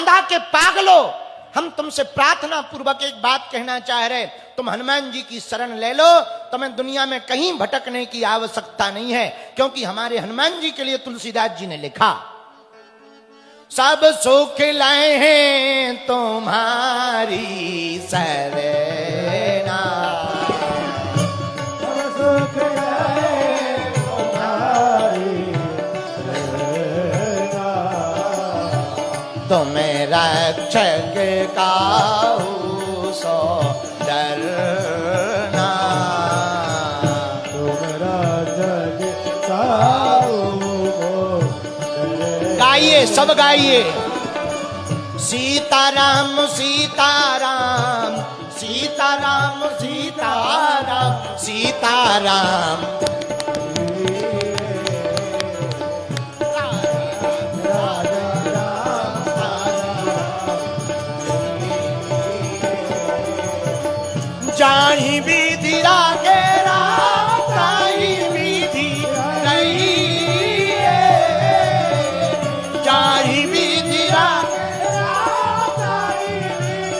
राधा के पागलों, हम तुमसे प्रार्थना पूर्वक एक बात कहना चाह रहे, तुम हनुमान जी की शरण ले लो, तुम्हें दुनिया में कहीं भटकने की आवश्यकता नहीं है, क्योंकि हमारे हनुमान जी के लिए तुलसीदास जी ने लिखा, सब सुख लाए हैं तुम्हारी शरणा, सब सुख लाए तुम्हारी शरणा, तुम्हें रक्षक काहू सो डरना, तुम्हारा जग काहू को डरे। गाइए, सब गाइए, सीताराम सीताराम सीताराम सीताराम सीताराम, जाहि विधि रागे राम, ताहि विधि रहिए, जाहि विधि रागे राम, ताहि विधि,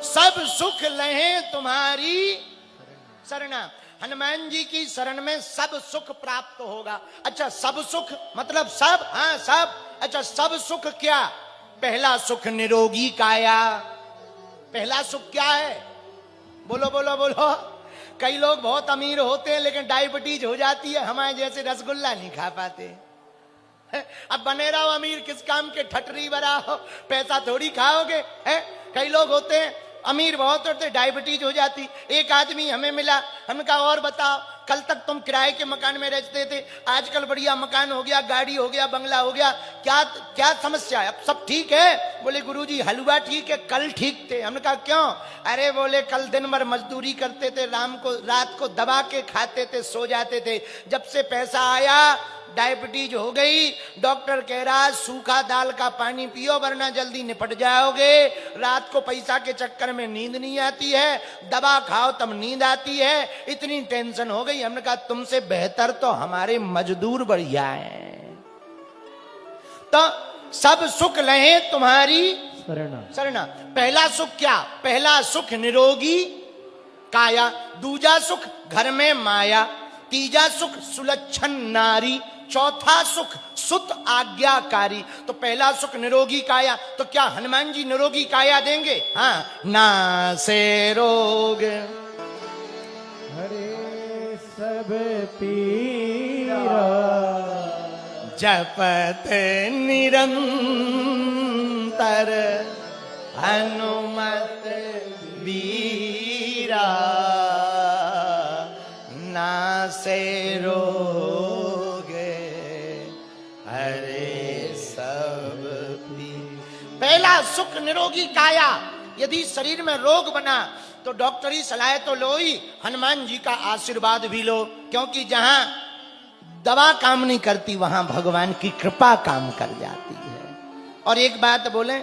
सब सुख लहे तुम्हारी शरणा। हनुमान जी की शरण में सब सुख प्राप्त होगा। अच्छा, सब सुख मतलब सब, हाँ सब। अच्छा, सब सुख क्या? पहला सुख निरोगी काया। पहला सुख क्या है? बोलो बोलो बोलो। कई लोग बहुत अमीर होते हैं लेकिन डायबिटीज हो जाती है, हमारे जैसे रसगुल्ला नहीं खा पाते। अब बने रहो अमीर किस काम के, ठटरी बनाओ, पैसा थोड़ी खाओगे। है कई लोग होते हैं अमीर बहुत होते, डायबिटीज हो जाती। एक आदमी हमें मिला, हमने कहा और बताओ, कल तक तुम किराए के मकान में रहते थे, आजकल बढ़िया मकान हो गया, गाड़ी हो गया, बंगला हो गया, क्या क्या समस्या है? अब सब ठीक है? बोले गुरुजी हलवा ठीक है, कल ठीक थे। हमने कहा क्यों? अरे बोले कल दिन भर मजदूरी करते थे, रात को दबा के खाते थे, सो जाते थे, जब से पैसा आया डायबिटीज हो गई। डॉक्टर कह रहा सूखा दाल का पानी पियो वरना जल्दी निपट जाओगे। रात को पैसा के चक्कर में नींद नहीं आती है, दवा खाओ तब नींद आती है, इतनी टेंशन हो गई। हमने कहा तुमसे बेहतर तो हमारे मजदूर बढ़िया हैं। तो सब सुख लहे तुम्हारी शरणा। पहला सुख क्या? पहला सुख निरोगी काया, दूजा सुख घर में माया, तीजा सुख सुलक्षण नारी, चौथा सुख सुत आज्ञाकारी। तो पहला सुख निरोगी काया, तो क्या हनुमान जी निरोगी काया देंगे? हाँ, ना से रोग हरे सब पीरा, जपत निरंतर हनुमत वीरा, ना से रोग हरे सब पी। पहला सुख निरोगी काया। यदि शरीर में रोग बना तो डॉक्टरी सलाह तो लो ही, हनुमान जी का आशीर्वाद भी लो, क्योंकि जहां दवा काम नहीं करती वहां भगवान की कृपा काम कर जाती है। और एक बात बोले,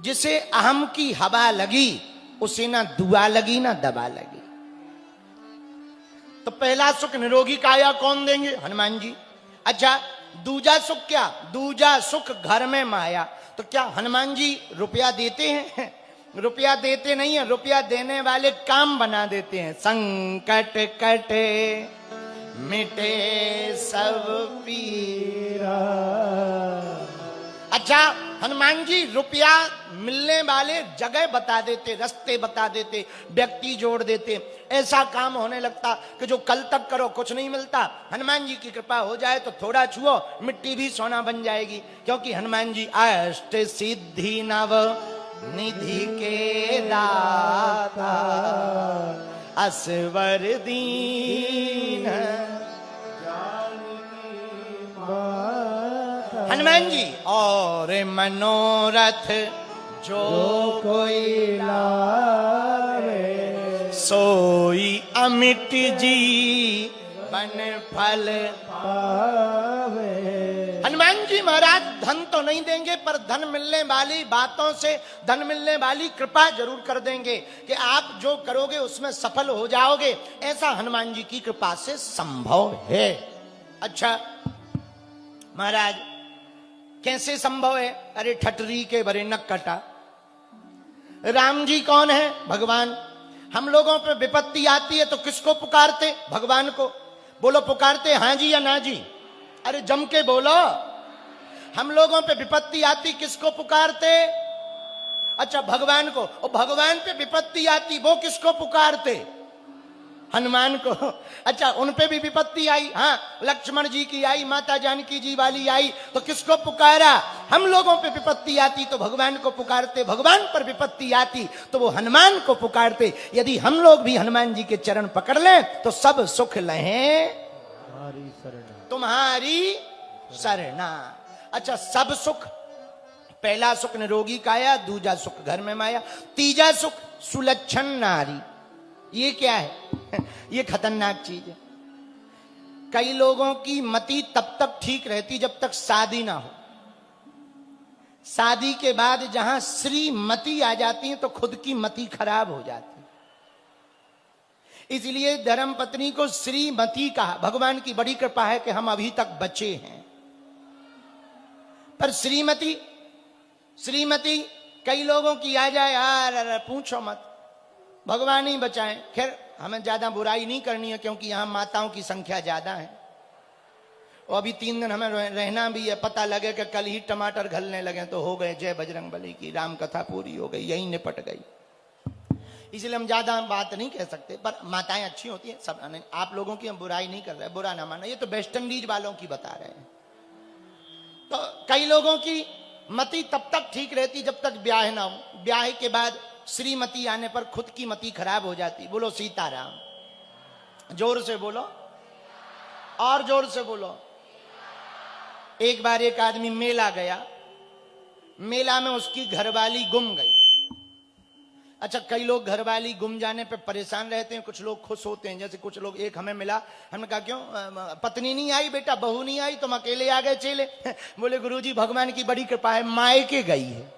जिसे अहम की हवा लगी उसे ना दुआ लगी ना दवा लगी। तो पहला सुख निरोगी काया कौन देंगे? हनुमान जी। अच्छा, दूजा सुख क्या? दूजा सुख घर में माया। तो क्या हनुमान जी रुपया देते हैं? रुपया देते नहीं है, रुपया देने वाले काम बना देते हैं। संकट कटे मिटे सब पीरा। अच्छा, हनुमान जी रुपया मिलने वाले जगह बता देते, रास्ते बता देते, व्यक्ति जोड़ देते, ऐसा काम होने लगता कि जो कल तक करो कुछ नहीं मिलता, हनुमान जी की कृपा हो जाए तो थोड़ा छुओ मिट्टी भी सोना बन जाएगी। क्योंकि हनुमान जी अष्ट सिद्धि नव निधि के दाता, असवर दीन हनुमान जी। और मनोरथ जो कोई लावे, सोई अमिट जी बन फल पावे। हनुमान जी महाराज धन तो नहीं देंगे, पर धन मिलने वाली बातों से, धन मिलने वाली कृपा जरूर कर देंगे कि आप जो करोगे उसमें सफल हो जाओगे। ऐसा हनुमान जी की कृपा से संभव है। अच्छा महाराज कैसे संभव है? अरे ठटरी के बरे नक कटा। राम जी कौन है? भगवान। हम लोगों पे विपत्ति आती है तो किसको पुकारते? भगवान को। बोलो पुकारते हां जी या ना जी? अरे जम के बोलो। हम लोगों पे विपत्ति आती किसको पुकारते? अच्छा भगवान को। और भगवान पे विपत्ति आती वो किसको पुकारते? हनुमान को। अच्छा उन पे भी विपत्ति आई, हाँ लक्ष्मण जी की आई, माता जानकी जी वाली आई, तो किसको पुकारा? हम लोगों पे विपत्ति आती तो भगवान को पुकारते, भगवान पर विपत्ति आती तो वो हनुमान को पुकारते। यदि हम लोग भी हनुमान जी के चरण पकड़ लें तो सब सुख लहें हमारी शरणा। तुम्हारी शरणा। अच्छा सब सुख, पहला सुख निरोगी काया, दूजा सुख घर में माया, तीजा सुख सुलक्षण नारी। ये क्या है? ये खतरनाक चीज है। कई लोगों की मति तब तक ठीक रहती जब तक शादी ना हो। शादी के बाद जहां श्रीमती आ जाती है तो खुद की मति खराब हो जाती है। इसलिए धर्म पत्नी को श्रीमती कहा। भगवान की बड़ी कृपा है कि हम अभी तक बचे हैं। पर श्रीमती, श्रीमती कई लोगों की आ जाए, यार पूछो मत, भगवान ही बचाएं। खैर हमें ज्यादा बुराई नहीं करनी है क्योंकि यहां माताओं की संख्या ज्यादा है और अभी 3 दिन हमें रहना भी है। पता लगे कि कल ही टमाटर घलने लगे तो हो गए जय बजरंग बली की, राम कथा पूरी हो गई, यही निपट गई। इसलिए हम ज्यादा बात नहीं कह सकते। पर माताएं अच्छी होती हैं सब, नहीं, आप लोगों की हम बुराई नहीं कर रहे, बुरा ना माना। ये तो वेस्ट इंडीज वालों की बता रहे हैं। तो कई लोगों की मति तब तक ठीक रहती जब तक ब्याह ना हो। ब्याह के बाद श्रीमती आने पर खुद की मति खराब हो जाती। बोलो सीताराम। जोर से बोलो और जोर से बोलो। एक बार एक आदमी मेला गया, मेला में उसकी घरवाली गुम गई। अच्छा कई लोग घरवाली गुम जाने पे परेशान रहते हैं, कुछ लोग खुश होते हैं। जैसे कुछ लोग, एक हमें मिला, हमने कहा क्यों पत्नी नहीं आई बेटा, बहू नहीं आई, तुम अकेले आ गए चेले? बोले गुरुजी भगवान की बड़ी कृपा है, मायके गई है।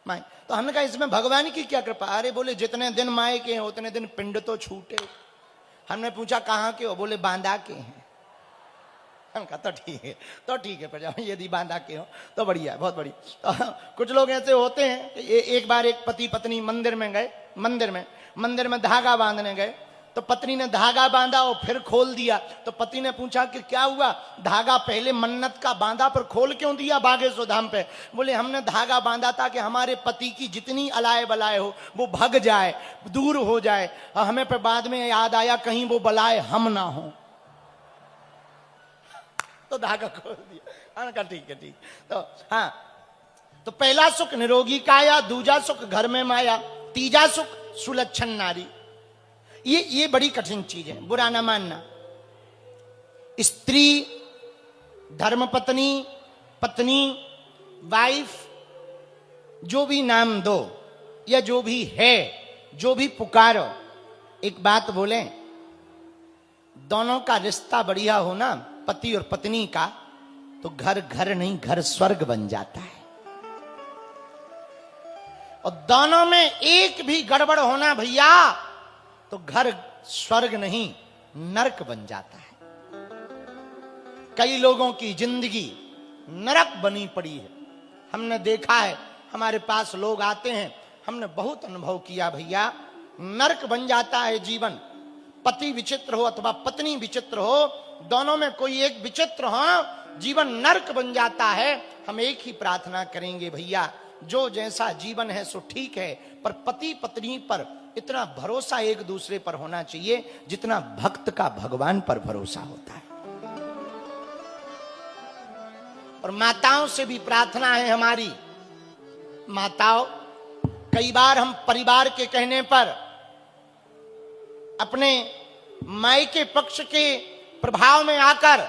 माय तो हमने कहा इसमें भगवान की क्या कृपा? अरे बोले जितने दिन मायके हैं उतने दिन पिंड तो छूटे। हमने पूछा कहाँ के हो? बोले बांदा के हैं। हम कहा तो ठीक है, तो ठीक है प्रजा, यदि बांधा के हो तो बढ़िया, बहुत बढ़िया। तो कुछ लोग ऐसे होते हैं कि एक बार एक पति पत्नी मंदिर में गए, मंदिर में धागा बांधने गए, तो पत्नी ने धागा बांधा और फिर खोल दिया। तो पति ने पूछा कि क्या हुआ? धागा पहले मन्नत का बांधा पर खोल क्यों दिया बागेश्वर धाम पे? बोले हमने धागा बांधा था कि हमारे पति की जितनी अलाय बलाय हो वो भग जाए, दूर हो जाए, और हमें पे बाद में याद आया कहीं वो बलाय हम ना हो, तो धागा खोल दिया। हाँ ठीक है, ठीक। तो हाँ, तो पहला सुख निरोगी काया, दूजा सुख घर में माया, तीजा सुख सुलक्षण नारी। ये बड़ी कठिन चीज है, बुरा ना मानना। स्त्री, धर्मपत्नी, पत्नी, वाइफ, जो भी नाम दो या जो भी है, जो भी पुकारो, एक बात बोले, दोनों का रिश्ता बढ़िया हो ना, पति और पत्नी का, तो घर घर नहीं घर स्वर्ग बन जाता है। और दोनों में एक भी गड़बड़ होना भैया तो घर स्वर्ग नहीं नरक बन जाता है। कई लोगों की जिंदगी नरक बनी पड़ी है। हमने देखा है, हमारे पास लोग आते हैं, हमने बहुत अनुभव किया भैया, नरक बन जाता है जीवन। पति विचित्र हो अथवा पत्नी विचित्र हो, दोनों में कोई एक विचित्र हो, जीवन नरक बन जाता है। हम एक ही प्रार्थना करेंगे भैया, जो जैसा जीवन है सो ठीक है, पर पति पत्नी पर इतना भरोसा एक दूसरे पर होना चाहिए जितना भक्त का भगवान पर भरोसा होता है। और माताओं से भी प्रार्थना है हमारी, माताओं, कई बार हम परिवार के कहने पर अपने मायके पक्ष के प्रभाव में आकर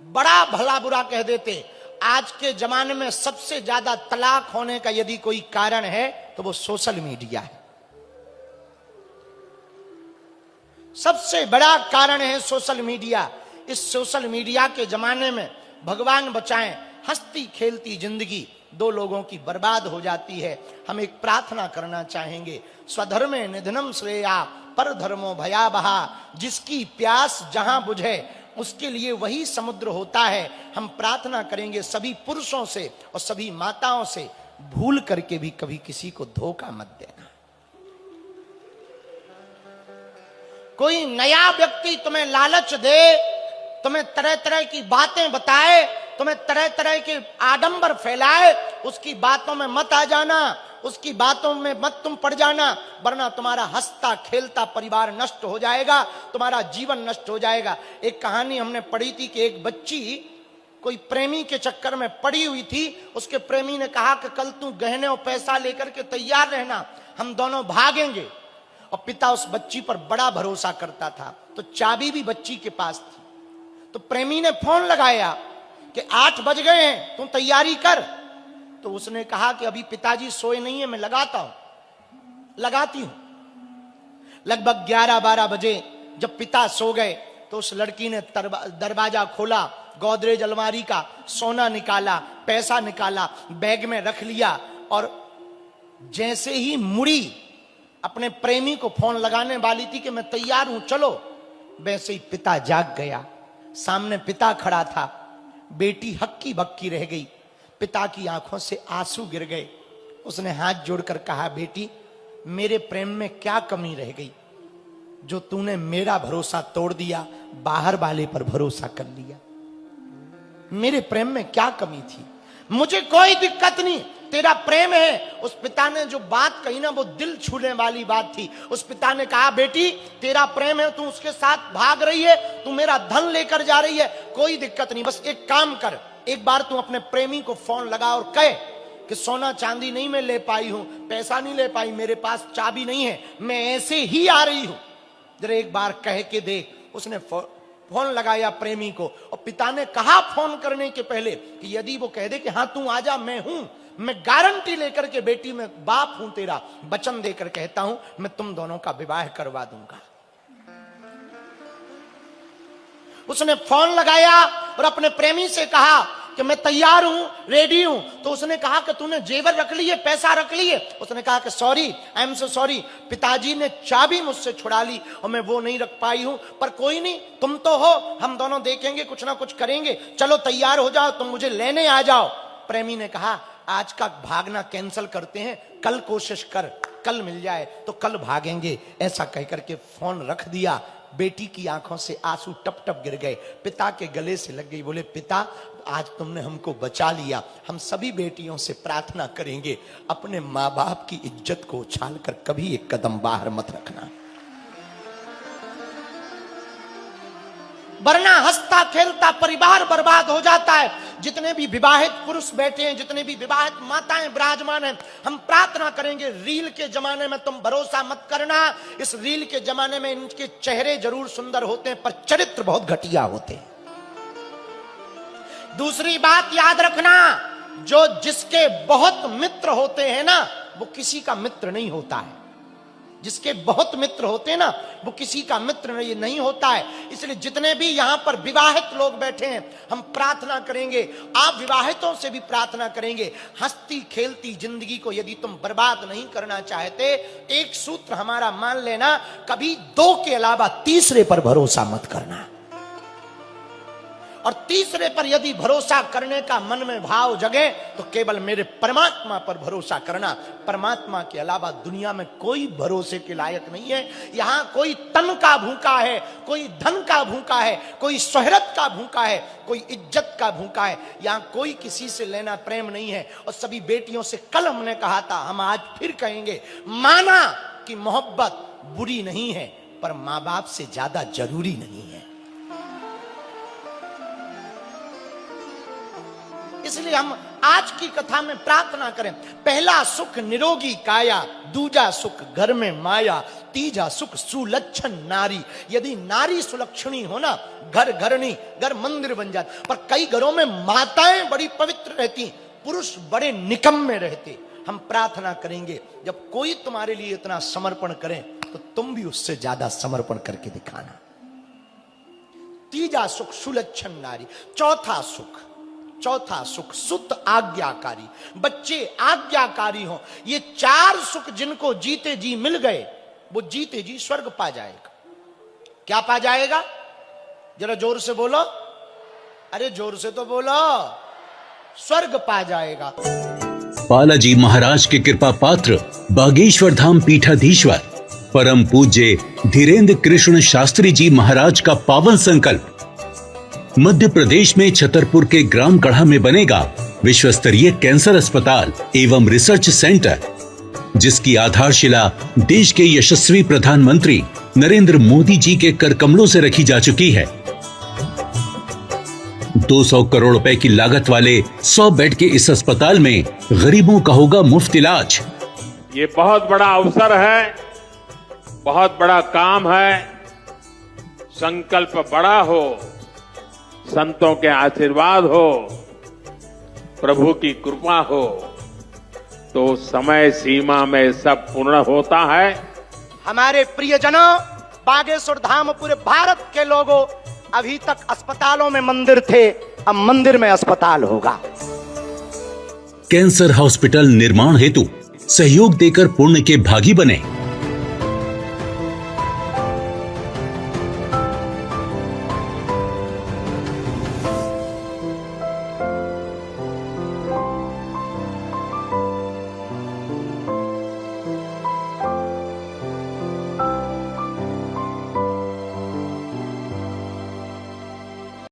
बड़ा भला बुरा कह देते। आज के जमाने में सबसे ज्यादा तलाक होने का यदि कोई कारण है तो वो सोशल मीडिया है। सबसे बड़ा कारण है सोशल मीडिया। इस सोशल मीडिया के जमाने में भगवान बचाएं, हंसती खेलती जिंदगी दो लोगों की बर्बाद हो जाती है। हम एक प्रार्थना करना चाहेंगे, स्वधर्मे निधनम श्रेया पर धर्मो भयावहा। जिसकी प्यास जहां बुझे उसके लिए वही समुद्र होता है। हम प्रार्थना करेंगे सभी पुरुषों से और सभी माताओं से, भूल करके भी कभी किसी को धोखा मत देना। कोई नया व्यक्ति तुम्हें लालच दे, तुम्हें तरह तरह की बातें बताए, तुम्हें तरह तरह के आडंबर फैलाए, उसकी बातों में मत आ जाना, उसकी बातों में मत तुम पड़ जाना, वरना तुम्हारा हंसता खेलता परिवार नष्ट हो जाएगा, तुम्हारा जीवन नष्ट हो जाएगा। एक कहानी हमने पढ़ी थी कि एक बच्ची कोई प्रेमी के चक्कर में पड़ी हुई थी। उसके प्रेमी ने कहा कि कल तू गहने और पैसा लेकर के तैयार रहना, हम दोनों भागेंगे। और पिता उस बच्ची पर बड़ा भरोसा करता था, तो चाबी भी बच्ची के पास थी। तो प्रेमी ने फोन लगाया कि 8 बज गए हैं, तू तैयारी कर। तो उसने कहा कि अभी पिताजी सोए नहीं है, मैं लगाती हूं। लगभग 11-12 बजे जब पिता सो गए तो उस लड़की ने दरवाजा खोला, गोदरेज अलमारी का सोना निकाला, पैसा निकाला, बैग में रख लिया और जैसे ही मुड़ी अपने प्रेमी को फोन लगाने वाली थी कि मैं तैयार हूं चलो, वैसे ही पिता जाग गया। सामने पिता खड़ा था, बेटी हक्की बक्की रह गई, पिता की आंखों से आंसू गिर गए। उसने हाथ जोड़कर कहा, बेटी मेरे प्रेम में क्या कमी रह गई जो तूने मेरा भरोसा तोड़ दिया, बाहर वाले पर भरोसा कर लिया। मेरे प्रेम में क्या कमी थी? मुझे कोई दिक्कत नहीं, तेरा प्रेम है। उस पिता ने जो बात कही ना, वो दिल छूने वाली बात थी। उस पिता ने कहा, बेटी तेरा प्रेम है, तू उसके साथ भाग रही है, तू मेरा धन लेकर जा रही है, कोई दिक्कत नहीं, बस एक काम कर, एक बार तू अपने प्रेमी को फोन लगा और कहे कि सोना चांदी नहीं मैं ले पाई हूं, पैसा नहीं ले पाई, मेरे पास चाबी नहीं है, मैं ऐसे ही आ रही हूं, जरा एक बार कह के देख। उसने फोन लगाया प्रेमी को और पिता ने कहा फोन करने के पहले कि यदि वो कह दे कि हाँ तू आजा, मैं हूं, मैं गारंटी लेकर के, बेटी मैं बाप हूं तेरा, वचन देकर कहता हूं मैं तुम दोनों का विवाह करवा दूंगा। उसने फोन लगाया और अपने प्रेमी से कहा कि मैं तैयार हूं, रेडी हूं। तो उसने कहा कि तूने जेवर रख लिए, पैसा रख लिए? उसने कहा कि sorry, I am so sorry, पिताजी ने चाबी मुझसे छुड़ा ली और मैं वो नहीं रख पाई हूं, पर कोई नहीं, तुम तो हो, हम दोनों देखेंगे, कुछ ना कुछ करेंगे, चलो तैयार हो जाओ, तुम मुझे लेने आ जाओ। प्रेमी ने कहा, आज का भागना कैंसिल करते हैं, कल कोशिश कर, कल मिल जाए तो कल भागेंगे। ऐसा कहकर के फोन रख दिया। बेटी की आंखों से आंसू टप टप गिर गए, पिता के गले से लग गई। बोले, पिता आज तुमने हमको बचा लिया। हम सभी बेटियों से प्रार्थना करेंगे, अपने माँ बाप की इज्जत को उछाल कर कभी एक कदम बाहर मत रखना, वरना हंसता खेलता परिवार बर्बाद हो जाता है। जितने भी विवाहित पुरुष बैठे हैं, जितने भी विवाहित माताएं विराजमान हैं, हम प्रार्थना करेंगे, रील के जमाने में तुम भरोसा मत करना। इस रील के जमाने में इनके चेहरे जरूर सुंदर होते हैं, पर चरित्र बहुत घटिया होते हैं। दूसरी बात याद रखना, जो जिसके बहुत मित्र होते हैं ना, वो किसी का मित्र नहीं होता है। जिसके बहुत मित्र होते हैं ना, वो किसी का मित्र नहीं होता है। इसलिए जितने भी यहां पर विवाहित लोग बैठे हैं, हम प्रार्थना करेंगे, आप विवाहितों से भी प्रार्थना करेंगे, हंसती खेलती जिंदगी को यदि तुम बर्बाद नहीं करना चाहते, एक सूत्र हमारा मान लेना, कभी 2 के अलावा तीसरे पर भरोसा मत करना। और तीसरे पर यदि भरोसा करने का मन में भाव जगे तो केवल मेरे परमात्मा पर भरोसा करना। परमात्मा के अलावा दुनिया में कोई भरोसे के लायक नहीं है। यहां कोई तन का भूखा है, कोई धन का भूखा है, कोई शोहरत का भूखा है, कोई इज्जत का भूखा है। यहां कोई किसी से लेना प्रेम नहीं है। और सभी बेटियों से कल हमने कहा था, हम आज फिर कहेंगे, माना कि मोहब्बत बुरी नहीं है, पर मां बाप से ज्यादा जरूरी नहीं है। इसलिए हम आज की कथा में प्रार्थना करें, पहला सुख निरोगी काया, दूजा सुख घर में माया, तीजा सुख सुलक्षण नारी। यदि नारी सुलक्षणी हो ना, घर घर नहीं, घर मंदिर बन जाता। पर कई घरों में माताएं बड़ी पवित्र रहती, पुरुष बड़े निकम्मे रहते। हम प्रार्थना करेंगे, जब कोई तुम्हारे लिए इतना समर्पण करे तो तुम भी उससे ज्यादा समर्पण करके दिखाना। तीजा सुख सुलक्षण नारी। चौथा सुख चौथा सुख सुत आज्ञाकारी, बच्चे आज्ञाकारी हों। ये 4 सुख जिनको जीते जी मिल गए वो जीते जी स्वर्ग पा जाएगा। क्या पा जाएगा? जरा जोर से बोलो, अरे जोर से तो बोलो। स्वर्ग पा जाएगा। बालाजी महाराज के कृपा पात्र बागेश्वर धाम पीठाधीश्वर परम पूज्य धीरेन्द्र कृष्ण शास्त्री जी महाराज का पावन संकल्प। मध्य प्रदेश में छतरपुर के ग्राम गढ़ा में बनेगा विश्व स्तरीय कैंसर अस्पताल एवं रिसर्च सेंटर, जिसकी आधारशिला देश के यशस्वी प्रधानमंत्री नरेंद्र मोदी जी के कर कमलों से रखी जा चुकी है। 200 करोड़ रुपए की लागत वाले 100 बेड के इस अस्पताल में गरीबों का होगा मुफ्त इलाज। ये बहुत बड़ा अवसर है, बहुत बड़ा काम है। संकल्प बड़ा हो, संतों के आशीर्वाद हो, प्रभु की कृपा हो तो समय सीमा में सब पूर्ण होता है। हमारे प्रियजनों, बागेश्वर धाम पूरे भारत के लोगों, अभी तक अस्पतालों में मंदिर थे, अब मंदिर में अस्पताल होगा। कैंसर हॉस्पिटल निर्माण हेतु सहयोग देकर पुण्य के भागी बने।